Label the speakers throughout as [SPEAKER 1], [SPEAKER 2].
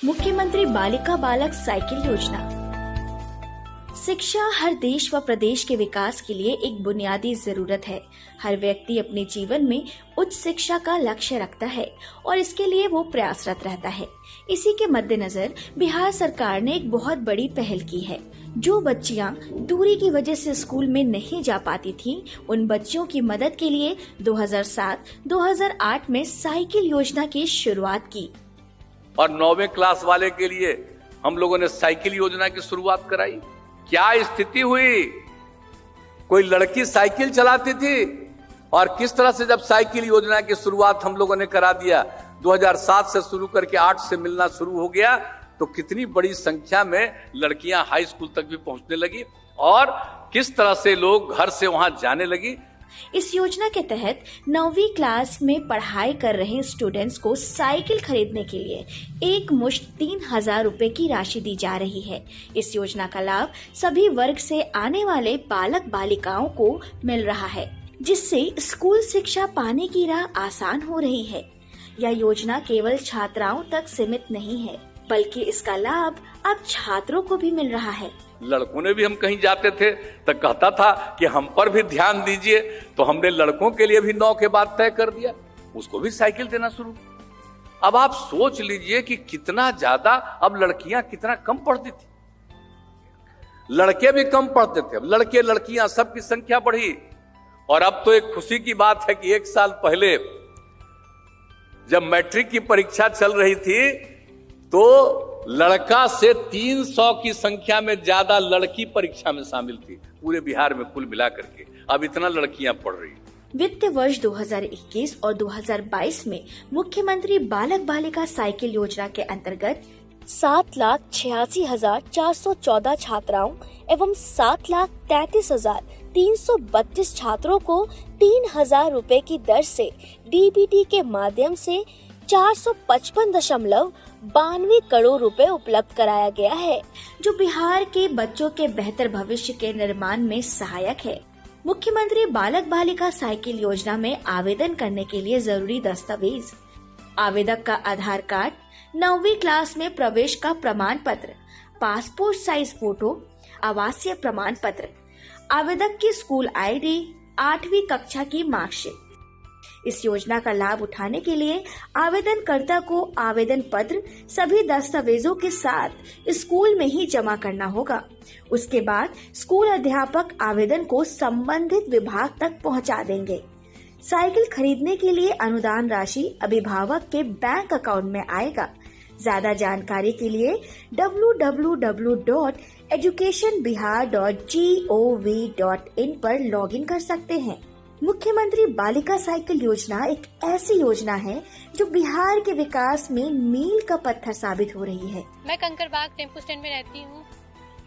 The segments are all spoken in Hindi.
[SPEAKER 1] मुख्यमंत्री बालिका बालक साइकिल योजना। शिक्षा हर देश व प्रदेश के विकास के लिए एक बुनियादी जरूरत है। हर व्यक्ति अपने जीवन में उच्च शिक्षा का लक्ष्य रखता है और इसके लिए वो प्रयासरत रहता है। इसी के मद्देनजर बिहार सरकार ने एक बहुत बड़ी पहल की है। जो बच्चियां दूरी की वजह से स्कूल में नहीं जा पाती थीं, उन बच्चियों की मदद के लिए 2007-2008 में साइकिल योजना की शुरुआत की
[SPEAKER 2] और 9वीं क्लास वाले के लिए हम लोगों ने साइकिल योजना की शुरुआत कराई। क्या स्थिति हुई, कोई लड़की साइकिल चलाती थी और किस तरह से जब साइकिल योजना की शुरुआत हम लोगों ने करा दिया, 2007 से शुरू करके 8 से मिलना शुरू हो गया, तो कितनी बड़ी संख्या में लड़कियां हाई स्कूल तक भी पहुंचने लगी और किस तरह से लोग घर से वहां जाने लगी।
[SPEAKER 1] इस योजना के तहत 9वीं क्लास में पढ़ाई कर रहे स्टूडेंट्स को साइकिल खरीदने के लिए एक मुश्त 3,000 रुपए की राशि दी जा रही है। इस योजना का लाभ सभी वर्ग से आने वाले बालक बालिकाओं को मिल रहा है, जिससे स्कूल शिक्षा पाने की राह आसान हो रही है। यह योजना केवल छात्राओं तक सीमित नहीं है, बल्कि इसका लाभ अब छात्रों को भी मिल रहा है।
[SPEAKER 2] लड़कों ने भी, हम कहीं जाते थे तो कहता था कि हम पर भी ध्यान दीजिए, तो हमने लड़कों के लिए भी 9 के बाद तय कर दिया, उसको भी साइकिल देना शुरू। अब आप सोच लीजिए कि कितना ज्यादा अब लड़कियां कितना कम पढ़ती थी, लड़के भी कम पढ़ते थे। अब लड़के लड़कियां सबकी संख्या बढ़ी और अब तो एक खुशी की बात है कि 1 साल पहले जब मैट्रिक की परीक्षा चल रही थी तो लड़का से 300 की संख्या में ज्यादा लड़की परीक्षा में शामिल थी पूरे बिहार में कुल मिलाकर के। अब इतना लड़कियां पढ़ रही।
[SPEAKER 1] वित्त वर्ष 2021 और 2022 में मुख्यमंत्री बालक बालिका साइकिल योजना के अंतर्गत 7,86,414 छात्राओं एवं 7,33,332 छात्रों को 3,000 रुपए की दर से डीबीटी के माध्यम से 455.92 करोड़ रुपए उपलब्ध कराया गया है, जो बिहार के बच्चों के बेहतर भविष्य के निर्माण में सहायक है। मुख्यमंत्री बालक बालिका साइकिल योजना में आवेदन करने के लिए जरूरी दस्तावेज: आवेदक का आधार कार्ड, 9वीं क्लास में प्रवेश का प्रमाण पत्र, पासपोर्ट साइज फोटो, आवासीय प्रमाण पत्र, आवेदक की स्कूल आईडी, 8वीं कक्षा की मार्कशीट। इस योजना का लाभ उठाने के लिए आवेदनकर्ता को आवेदन पत्र सभी दस्तावेजों के साथ स्कूल में ही जमा करना होगा। उसके बाद स्कूल अध्यापक आवेदन को संबंधित विभाग तक पहुंचा देंगे। साइकिल खरीदने के लिए अनुदान राशि अभिभावक के बैंक अकाउंट में आएगा। ज्यादा जानकारी के लिए www.educationbihar.gov.in पर लॉगिन कर सकते हैं। मुख्यमंत्री बालिका साइकिल योजना एक ऐसी योजना है जो बिहार के विकास में मील का पत्थर साबित हो रही है।
[SPEAKER 3] मैं कंकरबाग टेम्पो स्टैंड में रहती हूँ।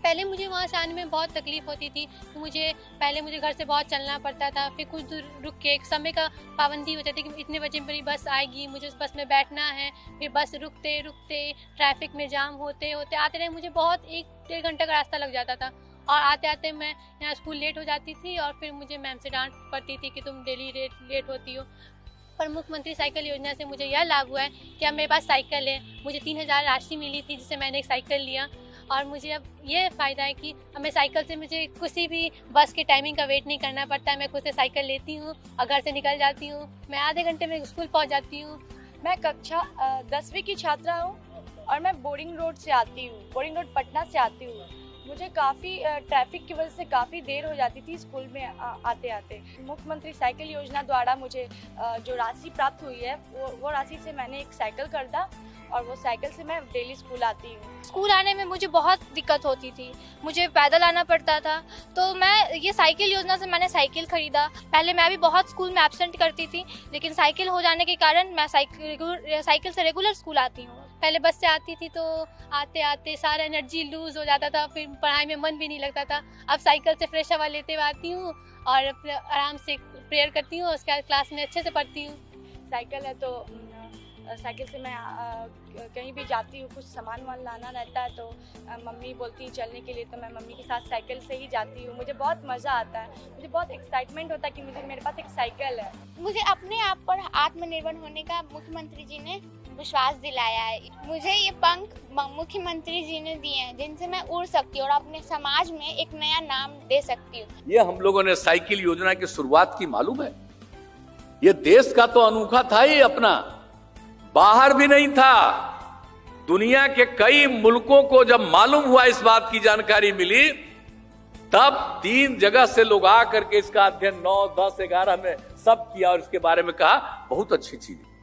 [SPEAKER 3] पहले मुझे वहाँ से आने में बहुत तकलीफ होती थी। पहले मुझे घर से बहुत चलना पड़ता था, फिर कुछ दूर रुक के समय का पाबंदी हो जाती कि इतने बजे मेरी बस आएगी, मुझे उस बस में बैठना है। फिर बस रुकते रुकते ट्रैफिक में जाम होते होते आते रहे, मुझे बहुत 1-1.5 घंटे का रास्ता लग जाता था और आते आते मैं यहाँ स्कूल लेट हो जाती थी और फिर मुझे मैम से डांट पड़ती थी कि तुम डेली लेट होती हो। पर मुख्यमंत्री साइकिल योजना से मुझे यह लाभ हुआ है कि अब मेरे पास साइकिल है। मुझे 3,000 राशि मिली थी जिससे मैंने एक साइकिल लिया और मुझे अब ये फ़ायदा है कि हमें साइकिल से मुझे किसी भी बस के टाइमिंग का वेट नहीं करना पड़ता है। मैं खुद से साइकिल लेती हूँ और घर से निकल जाती हूँ। मैं आधे घंटे में स्कूल पहुँच जाती हूँ।
[SPEAKER 4] मैं कक्षा 10वीं की छात्रा हूँ और मैं बोरिंग रोड से आती हूँ, बोरिंग रोड पटना से आती हूँ। मुझे काफ़ी ट्रैफिक की वजह से काफ़ी देर हो जाती थी स्कूल में आते आते। मुख्यमंत्री साइकिल योजना द्वारा मुझे जो राशि प्राप्त हुई है वो राशि से मैंने एक साइकिल खरीदा और वो साइकिल से मैं डेली स्कूल आती हूँ।
[SPEAKER 3] स्कूल आने में मुझे बहुत दिक्कत होती थी, मुझे पैदल आना पड़ता था, तो मैं ये साइकिल योजना से मैंने साइकिल खरीदा। पहले मैं भी बहुत स्कूल में एब्सेंट करती थी, लेकिन साइकिल हो जाने के कारण मैं साइकिल से रेगुलर स्कूल आती हूँ। पहले बस से आती थी तो आते आते सारा एनर्जी लूज हो जाता था, फिर पढ़ाई में मन भी नहीं लगता था। अब साइकिल से फ्रेश हवा लेते हुए आती हूँ और आराम से प्रेयर करती हूँ, उसके बाद क्लास में अच्छे से पढ़ती हूँ।
[SPEAKER 4] साइकिल है तो साइकिल से मैं कहीं भी जाती हूँ, कुछ सामान लाना रहता है तो मम्मी बोलती है चलने के लिए, तो मैं मम्मी के साथ साइकिल से ही जाती हूँ। मुझे बहुत मज़ा आता है, मुझे बहुत एक्साइटमेंट होता है कि मेरे पास एक साइकिल है।
[SPEAKER 5] मुझे अपने आप पर आत्मनिर्भर होने का मुख्यमंत्री जी ने विश्वास दिलाया है। मुझे ये पंख मुख्यमंत्री जी ने दिए हैं जिनसे मैं उड़ सकती हूँ और अपने समाज में एक नया नाम दे सकती हूँ।
[SPEAKER 2] ये हम लोगों ने साइकिल योजना की शुरुआत की, मालूम है? ये देश का तो अनोखा था ही अपना, बाहर भी नहीं था। दुनिया के कई मुल्कों को जब मालूम हुआ, इस बात की जानकारी मिली, तब 3 जगह से लोग आ करके इसका अध्ययन 9, 10, 11 में सब किया और इसके बारे में कहा बहुत अच्छी चीज है।